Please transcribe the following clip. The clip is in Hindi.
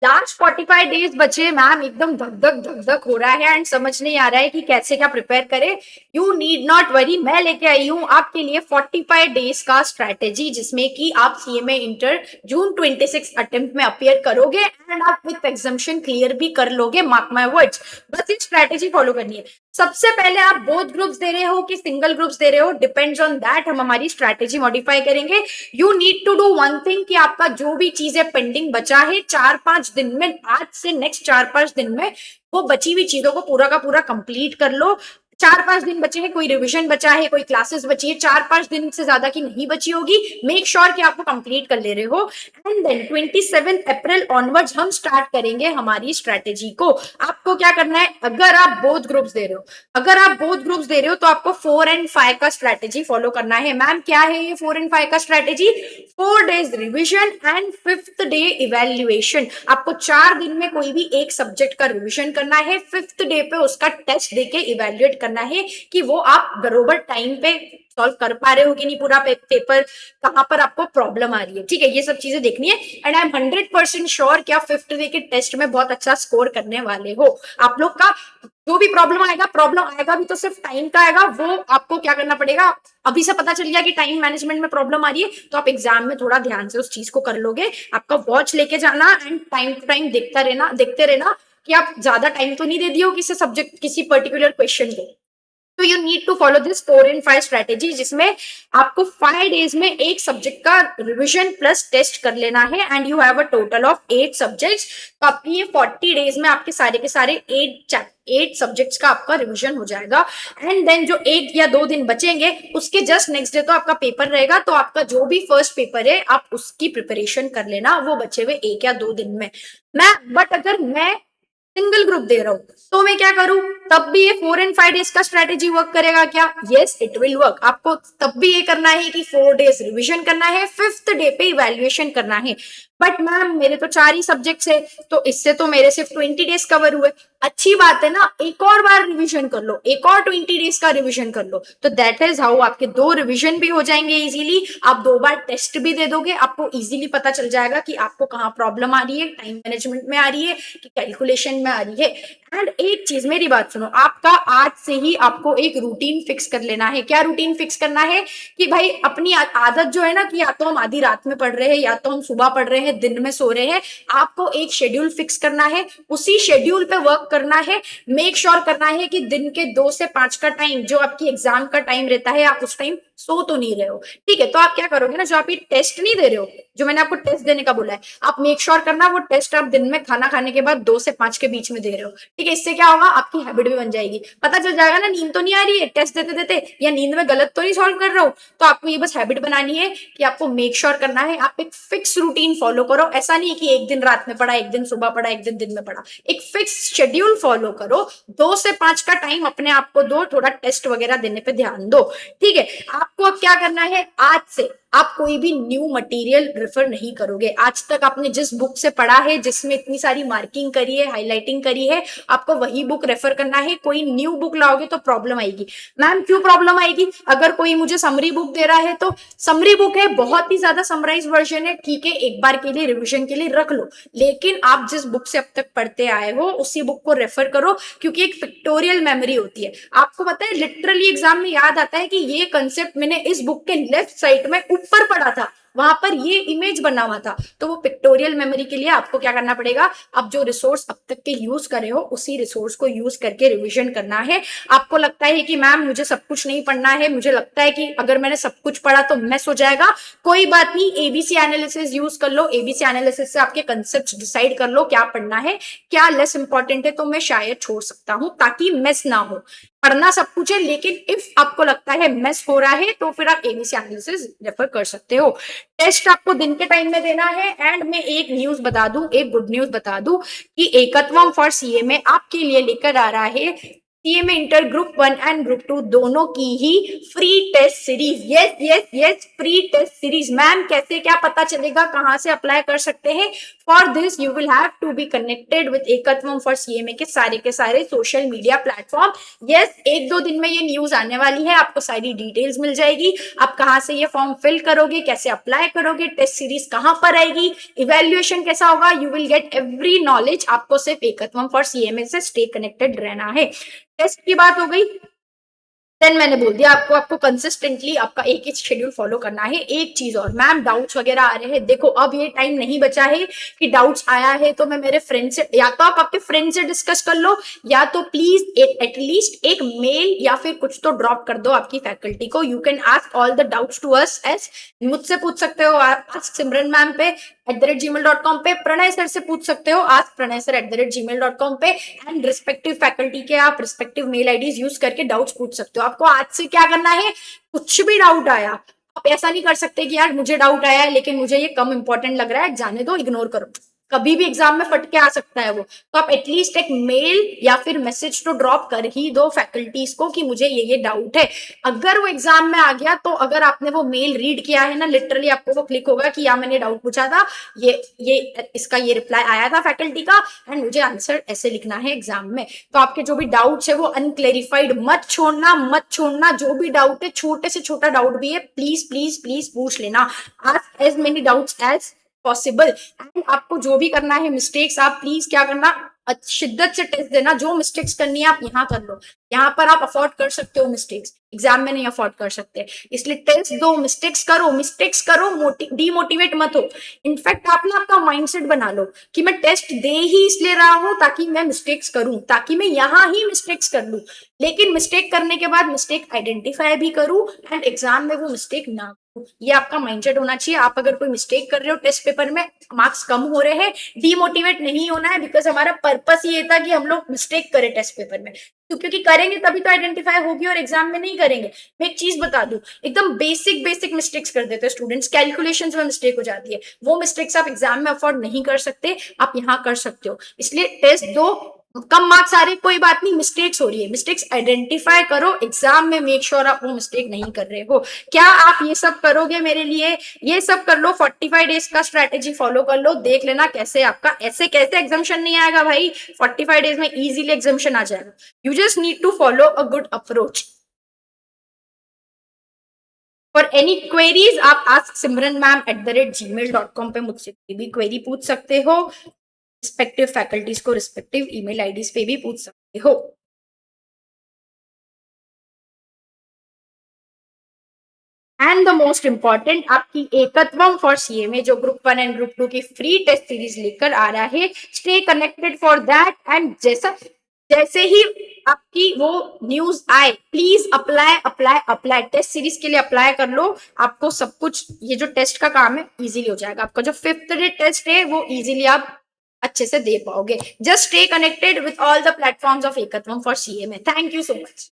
लास्ट 45 डेज बचे मैम, एकदम धक धक धक धक हो रहा है एंड समझ नहीं आ रहा है कि कैसे क्या प्रिपेयर करें। यू नीड नॉट वरी, मैं लेके आई हूँ आपके लिए 45 डेज का स्ट्रैटेजी, जिसमें कि आप सीएमए इंटर जून 26 अटेम्प्ट में अपियर करोगे एंड आप विद एग्जामिशन क्लियर भी कर लोगे, मार्क माय वर्ड्स। बस ये स्ट्रैटेजी फॉलो करनी है। सबसे पहले आप बोथ ग्रुप्स दे रहे हो कि सिंगल ग्रुप्स दे रहे हो, डिपेंड्स ऑन दैट हम हमारी स्ट्रैटेजी मॉडिफाई करेंगे। You need to do one thing कि आपका जो भी चीजें पेंडिंग बचा है 4-5 दिन में, आज से नेक्स्ट 4-5 दिन में वो बची हुई चीजों को पूरा का पूरा कंप्लीट कर लो। 4-5 दिन बचे हैं, कोई रिविजन बचा है, कोई क्लासेस बची है, 4-5 दिन से ज्यादा की नहीं बची होगी, मेक श्योर कि आपको कंप्लीट कर ले रहे हो। एंड देन 27 अप्रैल ऑनवर्ड्स हम स्टार्ट करेंगे हमारी स्ट्रैटेजी को। आपको क्या करना है, अगर आप बोथ ग्रुप्स दे रहे हो, तो आपको 4 एंड 5 का स्ट्रैटेजी फॉलो करना है। मैम क्या है ये 4 एंड 5 का strategy? 4 days revision and 5th day evaluation. आपको 4 दिन में कोई भी एक सब्जेक्ट का रिविजन करना है, 5th डे पे उसका टेस्ट देके इवेल्युएट करना है कि वो आप बरोबर टाइम पे सॉल्व कर पा रहे हो कि नहीं पूरा पेपर, कहां पर आपको प्रॉब्लम आ रही है। ठीक है, ये सब चीजें देखनी है एंड आई एम 100% श्योर कि आप 5th डे के टेस्ट में बहुत अच्छा स्कोर करने वाले हो। आप लोग का जो भी प्रॉब्लम आएगा भी तो सिर्फ टाइम का आएगा, वो आपको क्या करना पड़ेगा। अभी से पता चल गया कि टाइम मैनेजमेंट में प्रॉब्लम आ रही है, तो आप एग्जाम में थोड़ा ध्यान से उस चीज को कर लोगे। आपका वॉच लेके जाना एंड टाइम टू टाइम देखते रहना कि आप ज्यादा टाइम तो नहीं दे दियो किसी सब्जेक्ट, किसी पर्टिकुलर क्वेश्चन को। तो you need to follow this 4 and 5 strategy, जिसमें आपको 5 डेज में एक सब्जेक्ट का रिविजन प्लस टेस्ट कर लेना है and you have a total of 8 subjects. तो आपकी ये 40 डेज में आपके सारे के सारे 8 सब्जेक्ट्स का आपका रिविजन हो जाएगा। एंड देन जो 1 या 2 दिन बचेंगे उसके जस्ट नेक्स्ट डे तो आपका पेपर रहेगा, तो आपका जो भी फर्स्ट पेपर है आप उसकी प्रिपरेशन कर लेना वो बचे हुए 1 या 2 दिन में। बट अगर मैं सिंगल ग्रुप दे रहा हूं तो मैं क्या करूं, तब भी ये 4 एंड 5 डेज का स्ट्रैटेजी वर्क करेगा क्या? Yes it will work. आपको तब भी ये करना है कि 4 डेज रिविजन करना है, 5th डे पे इवेल्युएशन करना है। बट मैम मेरे तो 4 ही सब्जेक्ट्स है, तो इससे तो मेरे सिर्फ 20 डेज कवर हुए। अच्छी बात है ना, एक और बार रिविजन कर लो, एक और 20 डेज का रिविजन कर लो, तो दैट इज हाउ आपके 2 रिविजन भी हो जाएंगे इजीली। आप 2 बार टेस्ट भी दे दोगे, आपको इजीली पता चल जाएगा कि आपको कहाँ प्रॉब्लम आ रही है, टाइम मैनेजमेंट में आ रही है कि कैलकुलेशन में आ रही है। एंड एक चीज मेरी बात सुनो, आपका आज से ही आपको एक रूटीन फिक्स कर लेना है। क्या रूटीन फिक्स करना है कि भाई अपनी आदत जो है ना कि या तो हम आधी रात में पढ़ रहे हैं या तो हम सुबह पढ़ रहे हैं, दिन में सो रहे हैं, आपको एक शेड्यूल फिक्स करना है, उसी शेड्यूल पे वर्क करना है। मेक श्योर करना है कि दिन के 2 से 5 का टाइम जो आपकी एग्जाम का टाइम रहता है, आप उस टाइम सो तो नहीं रहे हो। ठीक है, तो आप क्या करोगे ना, जो आप ये टेस्ट नहीं दे रहे हो, जो मैंने आपको टेस्ट देने का बोला है, आप मेक श्योर करना वो टेस्ट आप दिन में खाना खाने के बाद 2 से 5 के बीच में दे रहे हो। ठीक है, इससे क्या होगा, आपकी हैबिट भी बन जाएगी, पता चल जाएगा ना नींद तो नहीं आ रही है टेस्ट देते देते, या नींद में गलत तो नहीं सॉल्व कर रहा हूं। तो आपको ये बस हैबिट बनानी है कि आपको मेक श्योर करना है आप एक फिक्स रूटीन फॉलो करो। ऐसा नहीं कि एक दिन रात में पढ़ा, एक दिन सुबह पढ़ा, एक दिन में पढ़ा। एक फिक्स शेड्यूल फॉलो करो, 2 से 5 का टाइम अपने आप को दो, थोड़ा टेस्ट वगैरह देने पे ध्यान दो। ठीक है, आपको अब क्या करना है, आज से आप कोई भी न्यू मटेरियल रेफर नहीं करोगे। आज तक आपने जिस बुक से पढ़ा है, जिसमें इतनी सारी मार्किंग करी है, हाईलाइटिंग करी है, आपको वही बुक रेफर करना है। कोई न्यू बुक लाओगे तो प्रॉब्लम आएगी। मैम क्यों प्रॉब्लम आएगी? अगर कोई मुझे समरी बुक दे रहा है, तो समरी बुक है, बहुत ही ज्यादा समराइज वर्जन है, ठीक है, एक बार के लिए रिविजन के लिए रख लो, लेकिन आप जिस बुक से अब तक पढ़ते आए हो उसी बुक को रेफर करो, क्योंकि एक पिक्टोरियल मेमोरी होती है। आपको पता है लिटरली एग्जाम में याद आता है कि ये कंसेप्ट मैंने इस बुक के लेफ्ट साइड में ऊपर पढ़ा था, वहां पर ये इमेज बना हुआ था। तो वो पिक्टोरियल मेमोरी के लिए आपको क्या करना पड़ेगा, आप जो रिसोर्स अब तक के यूज करे हो उसी रिसोर्स को यूज करके रिवीजन करना है। आपको लगता है कि मैम मुझे सब कुछ नहीं पढ़ना है, मुझे लगता है कि अगर मैंने सब कुछ पढ़ा तो मिस हो जाएगा, कोई बात नहीं, एबीसी एनालिसिस यूज कर लो। एबीसी एनालिसिस से आपके कंसेप्ट डिसाइड कर लो क्या पढ़ना है, क्या लेस इंपॉर्टेंट है, तो मैं शायद छोड़ सकता हूं ताकि मिस ना हो। पढ़ना सब कुछ है, लेकिन इफ आपको लगता है मिस हो रहा है तो फिर आप एबीसी एनालिसिस रेफर कर सकते हो। टेस्ट आपको दिन के टाइम में देना है। एंड मैं एक न्यूज बता दूं, एक गुड न्यूज बता दूं कि एकत्वम फॉर सीएमए आपके लिए लेकर आ रहा है CMA inter group 1 and group 2 दोनों की ही free test series. Yes yes yes, free test series. Ma'am कैसे क्या पता चलेगा, कहां से अप्लाई कर सकते हैं? For this you will have to be connected with Ekatvam for CMA के सारे सोशल मीडिया प्लेटफॉर्म। यस, एक दो दिन में ये न्यूज आने वाली है, आपको सारी डिटेल्स मिल जाएगी। आप कहां से ये फॉर्म फिल करोगे, कैसे अप्लाई करोगे, टेस्ट सीरीज कहां पर आएगी, इवेल्युएशन कैसा होगा, you will get every knowledge. आपको सिर्फ एकत्वम फॉर सीएमए से स्टे कनेक्टेड रहना है। टेस्ट की बात हो गई, देन मैंने बोल दिया आपको, आपको कंसिस्टेंटली आपका एक ही शेड्यूल फॉलो करना है। एक चीज और, मैम डाउट्स वगैरह आ रहे हैं, देखो अब ये टाइम नहीं बचा है कि डाउट्स आया है तो मैं मेरे फ्रेंड से, या तो आप आपके फ्रेंड से डिस्कस कर लो, या तो प्लीज एटलीस्ट एक मेल या फिर कुछ तो ड्रॉप कर दो आपकी फैकल्टी को। You can ask all the doubts to us, एस मुझसे पूछ सकते हो आस्क सिमरन मैम पे @gmail.com पे, प्रणय सर से पूछ सकते हो आस्क प्रणय सर @gmail.com पे, एंड रिस्पेक्टिव फैकल्टी के आप रिस्पेक्टिव मेल आईडीज यूज करके डाउट्स पूछ सकते हो। आपको आज से क्या करना है, कुछ भी डाउट आया, आप ऐसा नहीं कर सकते कि यार मुझे डाउट आया है लेकिन मुझे ये कम इंपॉर्टेंट लग रहा है, जाने दो, इग्नोर करो। कभी भी एग्जाम में फट के आ सकता है वो, तो आप एटलीस्ट एक मेल या फिर मैसेज तो ड्रॉप कर ही दो फैकल्टीज को कि मुझे ये डाउट है। अगर वो एग्जाम में आ गया तो अगर आपने वो मेल रीड किया है ना, लिटरली आपको वो क्लिक होगा कि यार मैंने डाउट पूछा था, ये इसका ये रिप्लाई आया था फैकल्टी का, एंड मुझे आंसर ऐसे लिखना है एग्जाम में। तो आपके जो भी डाउट्स है वो अनक्लेरिफाइड मत छोड़ना, मत छोड़ना। जो भी डाउट है, छोटे से छोटा डाउट भी है, प्लीज प्लीज प्लीज पूछ लेना। Ask as many doubts as possible. And आपको जो भी करना है, मिस्टेक्स आप प्लीज क्या करना, शिद्दत से टेस्ट देना। जो मिस्टेक्स करनी है आप यहाँ कर लो, यहाँ पर आप अफोर्ड कर सकते हो मिस्टेक्स, एग्जाम में नहीं अफोर्ड कर सकते, इसलिए टेस्ट दो, मिस्टेक्स करो, डीमोटिवेट मत हो। इनफैक्ट आप ना आपका माइंडसेट बना लो कि मैं टेस्ट दे ही इसलिए रहा हूं ताकि मैं मिस्टेक्स करूं, ताकि मैं यहाँ ही मिस्टेक्स कर लूं, लेकिन मिस्टेक करने के बाद मिस्टेक आइडेंटिफाई भी करूं एंड एग्जाम में वो मिस्टेक ना, ये आपका माइंडसेट होना चाहिए। आप अगर कोई मिस्टेक कर रहे हो टेस्ट पेपर में, मार्क्स कम हो रहे हैं, डीमोटिवेट नहीं होना है, बिकॉज हमारा पर्पस ये था कि हम लोग मिस्टेक करें टेस्ट पेपर में, क्योंकि करेंगे तभी तो आइडेंटिफाई होगी, और एग्जाम में नहीं करेंगे। मैं एक चीज बता दूं, एकदम बेसिक मिस्टेक्स कर देते हैं स्टूडेंट्स, कैलकुलेशंस में मिस्टेक हो जाती है, वो मिस्टेक्स आप एग्जाम में अफोर्ड नहीं कर सकते, आप यहाँ कर सकते हो। इसलिए टेस्ट दो, कम मार्क्स आ रहे कोई बात नहीं, मिस्टेक्स हो रही है, मिस्टेक्स आइडेंटिफाई करो, एग्जाम में मेक श्योर आप वो मिस्टेक नहीं कर रहे हो। क्या आप ये सब करोगे मेरे लिए? ये सब कर लो, 45 डेज का स्ट्रेटेजी फॉलो कर लो, देख लेना कैसे आपका, ऐसे कैसे एग्जामिशन नहीं आएगा भाई, 45 डेज में इजीली एग्जामिशन आ जाएगा। You just need to follow a good approach. For any queries आप आस्क सिमरन मैम @gmail.com पे मुझसे कोई भी क्वेरी पूछ सकते हो, रिस्पेक्टिव फैकल्टीज को रिस्पेक्टिव ईमेल आईडीज पे भी पूछ सकते हो। एंड द मोस्ट इंपॉर्टेंट, आपकी एकत्वम फॉर सीएमए जो ग्रुप 1 एंड ग्रुप 2 की फ्री टेस्ट सीरीज लेकर आ रहा है, stay connected for that. And जैसे ही आपकी वो न्यूज आए, please apply apply apply, test series के लिए अप्लाई कर लो। आपको सब कुछ, ये जो टेस्ट का काम है इजीली हो जाएगा, आपका जो 5th डे टेस्ट है वो इजीली आप अच्छे से दे पाओगे। Just stay connected with all the platforms of Ekatvam for CMA. Thank you so much.